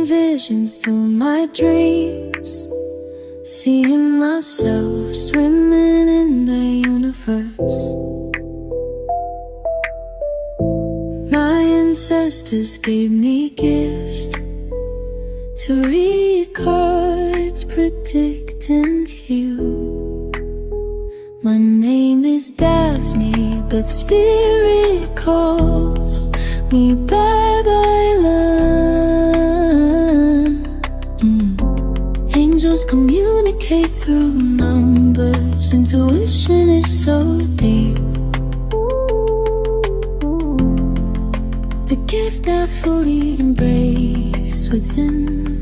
visions through my dreams, seeing myself swimming in the universe. My ancestors gave me gifts to read cards, predict and heal. My name is Daphne, but spirit calls me Babylon. Angels communicate through numbers. Intuition is so deep. The gift I fully embrace within.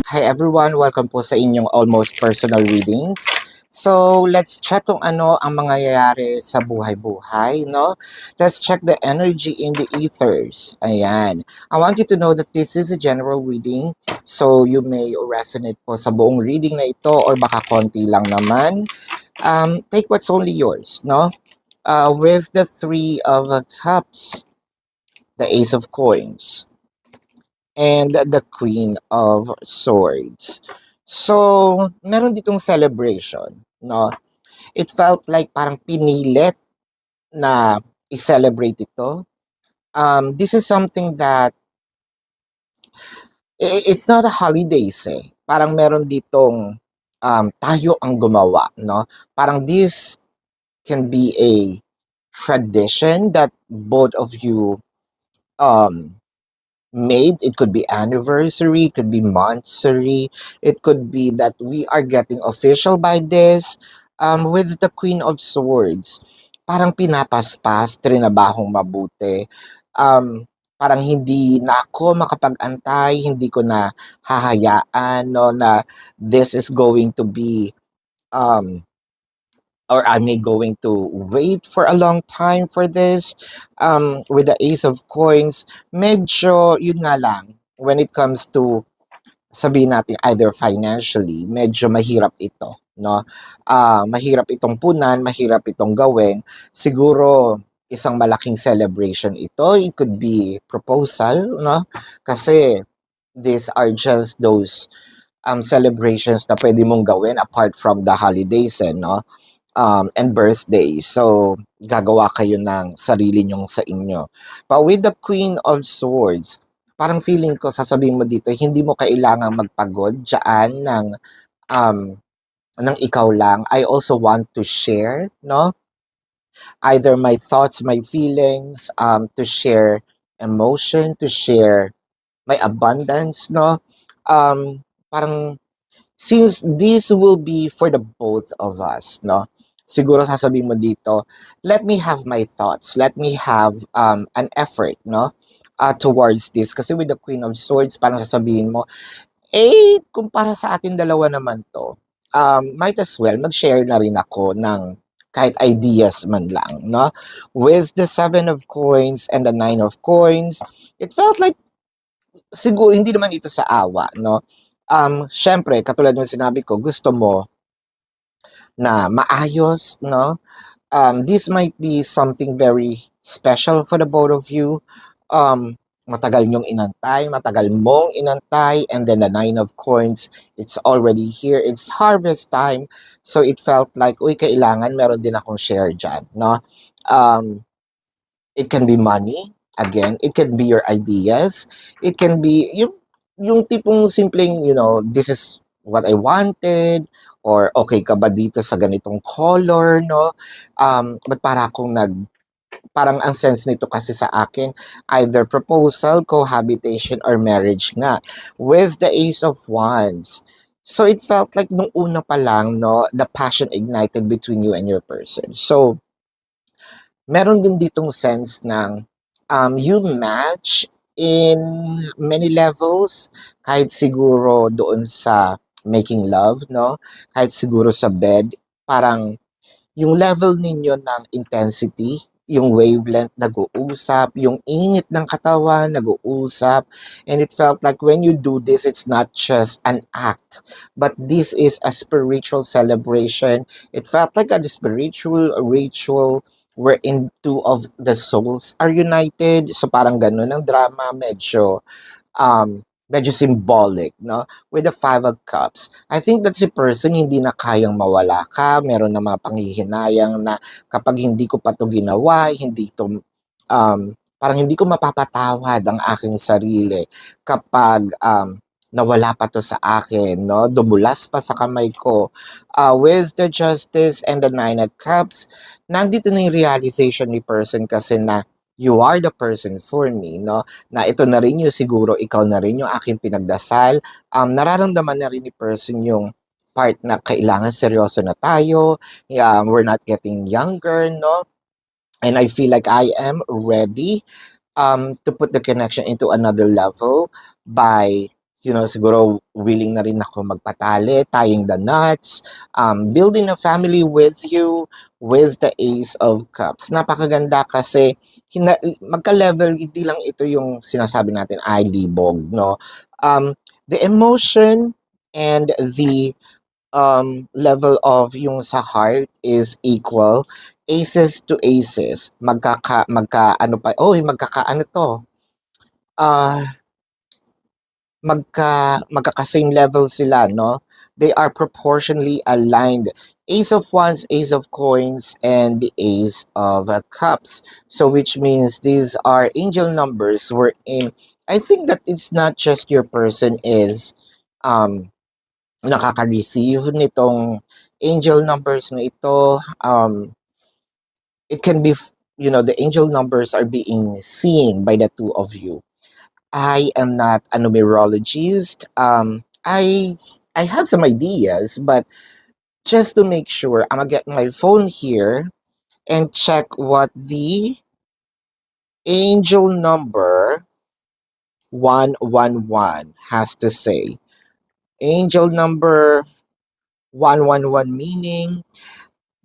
Hi everyone! Welcome po sa inyong almost personal readings. So, let's check kung ano ang mangyayari sa buhay-buhay, no? Let's check the energy in the ethers. Ayan. I want you to know that this is a general reading. So, you may resonate po sa buong reading na ito or baka konti lang naman. Take what's only yours, no? With the Three of Cups, the Ace of Coins, and the Queen of Swords. So, meron ditong celebration, no? It felt like parang pinilit na i-celebrate ito. This is something that it's not a holidays eh. Parang meron ditong tayo ang gumawa, no? Parang this can be a tradition that both of you made. It could be anniversary, it could be monthsary, it could be that we are getting official by this. With the Queen of Swords, parang pinapaspas, trinabahong mabuti. Parang hindi na ako makapag-antay, hindi ko na hahayaan, no, na this is going to be or am I going to wait for a long time for this? With the Ace of Coins, medyo, yun nga lang, when it comes to, sabihin natin, either financially, medyo mahirap ito, no? Mahirap itong punan, mahirap itong gawin. Siguro, isang malaking celebration ito. It could be proposal, no? Kasi, these are just those celebrations na pwede mong gawin apart from the holidays, no? And birthdays. So, gagawa kayo ng sarili nyong sa inyo. But with the Queen of Swords, parang feeling ko, sasabihin mo dito, hindi mo kailangang magpagod dyan ng ikaw lang. I also want to share, no? Either my thoughts, my feelings, to share emotion, to share my abundance, no? Parang, since this will be for the both of us, no? Siguro sasabihin mo dito, let me have my thoughts, let me have an effort, no? Towards this. Kasi with the Queen of Swords, parang sasabihin mo, kung para sa atin dalawa naman to, might as well mag-share na rin ako ng kahit ideas man lang, no? With the Seven of Coins and the Nine of Coins, it felt like, siguro, hindi naman ito sa awa, no? Syempre, katulad ng sinabi ko, gusto mo na maayos, no? This might be something very special for the both of you. Matagal nyong inantay, matagal mong inantay, and then the Nine of Coins, it's already here. It's harvest time. So it felt like, kailangan meron din akong share dyan, no? It can be money, again, it can be your ideas, it can be yung tipong simpleng, this is what I wanted, or okay ka ba dito sa ganitong color, no? But parang ang sense nito kasi sa akin, either proposal, cohabitation, or marriage nga. With the Ace of Wands. So it felt like nung una pa lang, no, the passion ignited between you and your person. So, meron din ditong sense ng you match in many levels, kahit siguro doon sa making love, no? Kahit siguro sa bed, parang yung level ninyo ng intensity, yung wavelength nag-uusap, yung init ng katawan nag-uusap, and it felt like when you do this, it's not just an act, but this is a spiritual celebration. It felt like a spiritual ritual wherein two of the souls are united. So parang ganun ang drama, medyo symbolic, no? With the Five of Cups. I think that si person hindi na kayang mawala ka, meron na mga panghihinayang na kapag hindi ko pa 'to ginawa, hindi 'to, parang hindi ko mapapatawad ang aking sarili kapag, nawala pa 'to sa akin, no? Dumulas pa sa kamay ko. With the Justice and the Nine of Cups, nandito na yung realization ni person kasi na, "You are the person for me," no? Na ito na rin yung siguro ikaw na rin yung aking pinagdasal. Nararamdaman na rin ni person yung part na kailangan seryoso na tayo, we're not getting younger, no? And I feel like I am ready to put the connection into another level by, siguro willing na rin ako magpatali, tying the knots, building a family with you with the Ace of Cups. Napakaganda kasi magka-level, hindi lang ito yung sinasabi natin ay libog, no? The emotion and the level of yung sa heart is equal. Aces to aces. Ano pa, magkaka-ano to, ah, magkaka-same level sila, no? They are proportionally aligned. Ace of Wands, Ace of Coins, and the Ace of Cups. So which means these are angel numbers wherein I think that it's not just your person is um nakaka-receive nitong angel numbers na ito. It can be, the angel numbers are being seen by the two of you. I am not a numerologist. I have some ideas, but just to make sure, I'm gonna get my phone here and check what the angel number 111 has to say. Angel number 111 meaning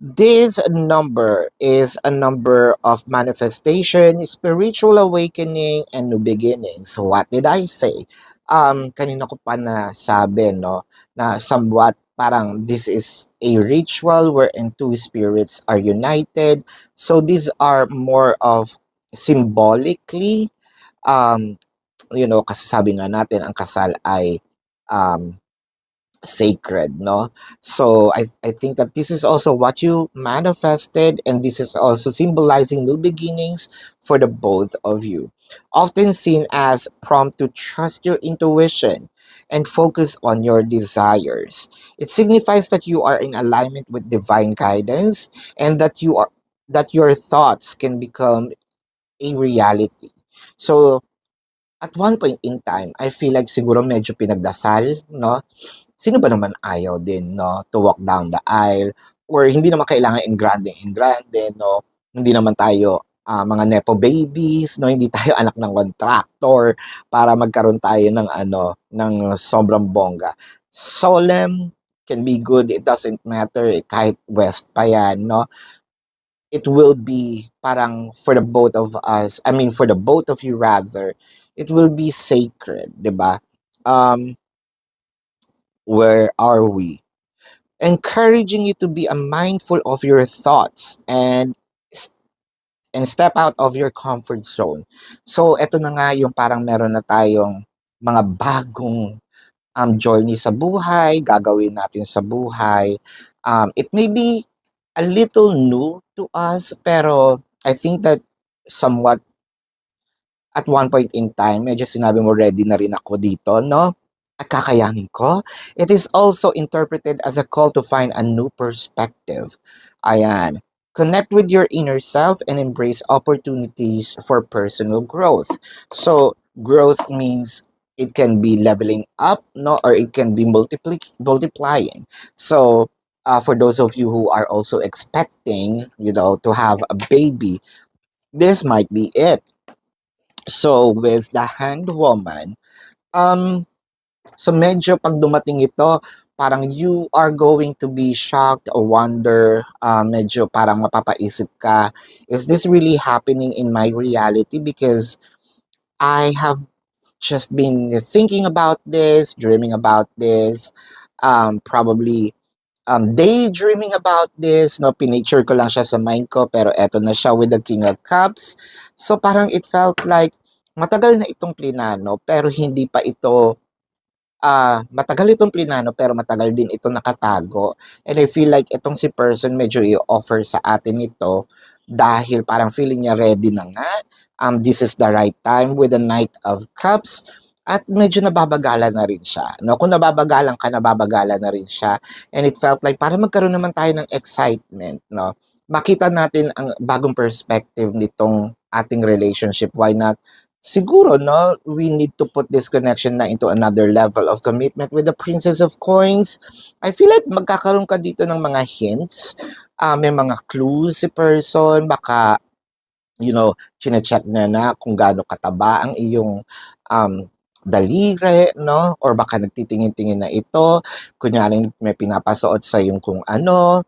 this number is a number of manifestation, spiritual awakening, and new beginning. So what did I say? Kanina ko pa na sabi, no, na somewhat parang this is a ritual wherein two spirits are united. So these are more of symbolically, kasi sabi nga natin, ang kasal ay um, sacred, no? So I think that this is also what you manifested, and this is also symbolizing new beginnings for the both of you. Often seen as prompt to trust your intuition and focus on your desires. It signifies that you are in alignment with divine guidance and that your thoughts can become a reality. So at one point in time, I feel like siguro medyo pinagdasal, no? Sino ba naman ayaw din, no, to walk down the aisle, or hindi naman kailangan in grande, no? Hindi naman tayo mga nepo babies, no? Hindi tayo anak ng contractor para magkaroon tayo ng ng sobrang bongga. Solemn can be good, it doesn't matter, kahit West pa yan, no? It will be parang for the both of us, I mean for the both of you rather, it will be sacred, 'di ba? Where are we? Encouraging you to be mindful of your thoughts and step out of your comfort zone. So, eto na nga yung parang meron na tayong mga bagong journey sa buhay, gagawin natin sa buhay. It may be a little new to us, pero I think that somewhat at one point in time, medyo sinabi mo ready na rin ako dito, no? At kakayanin ko. It is also interpreted as a call to find a new perspective. Ayan. Connect with your inner self and embrace opportunities for personal growth. So, growth means it can be leveling up, no, or it can be multiplying. So, for those of you who are also expecting, to have a baby, this might be it. So, with the Hanged Woman, so medyo pag dumating ito, parang you are going to be shocked or wonder, medyo parang mapapaisip ka, is this really happening in my reality? Because I have just been thinking about this, dreaming about this, probably daydreaming about this, no, pinicture ko lang siya sa mind ko, pero eto na siya with the King of Cups. So parang it felt like matagal na itong plinano, pero hindi pa ito, matagal itong plinano, pero matagal din ito nakatago. And I feel like itong si person medyo i-offer sa atin ito dahil parang feeling niya ready na nga. This is the right time with the Knight of Cups. At medyo nababagalan na rin siya. No? Kung nababagalan ka, nababagalan na rin siya. And it felt like para magkaroon naman tayo ng excitement. No? Makita natin ang bagong perspective nitong ating relationship. Why not? Siguro, no, we need to put this connection na into another level of commitment with the Princess of Coins. I feel like magkakaroon ka dito ng mga hints. May mga clues si person. Baka, chine-check na kung gaano kataba ang iyong daliri, no? Or baka nagtitingin-tingin na ito. Kunyari, may pinapasuot sa yung kung ano.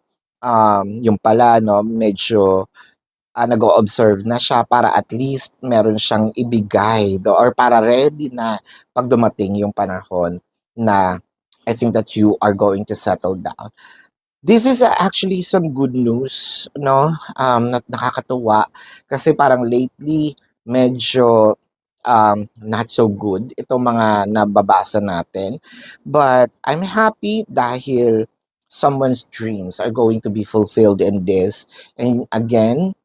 Yung pala, no, medyo nag-o-observe na siya para at least meron siyang ibigay or para ready na pag dumating yung panahon na I think that you are going to settle down. This is actually some good news, no? Na nakakatuwa kasi parang lately medyo not so good itong mga nababasa natin. But I'm happy dahil someone's dreams are going to be fulfilled in this. And again,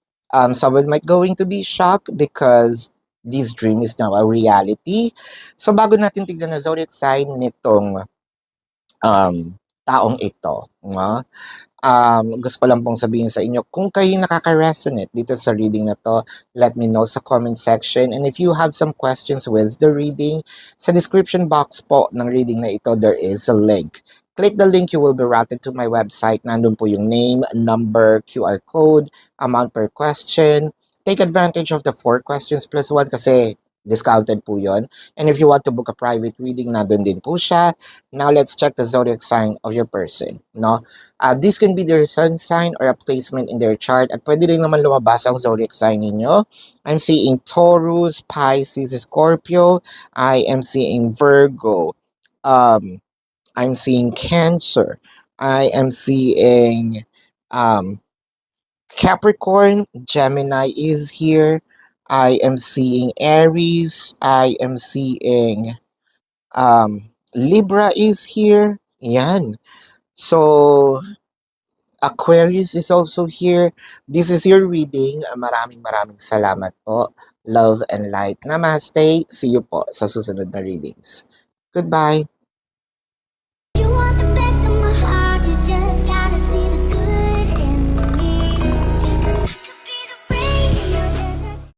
someone might going to be shocked because this dream is now a reality. So bago natin tignan na zodiac sign nitong taong ito, no? Gusto ko lang pong sabihin sa inyo, kung kayo nakaka-resonate dito sa reading na to, let me know sa comment section. And if you have some questions with the reading, sa description box po ng reading na ito, there is a link. Click the link, you will be routed to my website. Nandun po yung name, number, QR code, amount per question. Take advantage of the 4 questions plus 1 kasi discounted po yon. And if you want to book a private reading, nandun din po siya. Now, let's check the zodiac sign of your person, no? This can be their sun sign or a placement in their chart. At pwede rin naman lumabas ang zodiac sign ninyo. I'm seeing Taurus, Pisces, Scorpio. I am seeing Virgo. I'm seeing Cancer. I am seeing Capricorn. Gemini is here. I am seeing Aries. I am seeing Libra is here. Yan. So, Aquarius is also here. This is your reading. Maraming salamat po. Love and light. Namaste. See you po sa susunod na readings. Goodbye.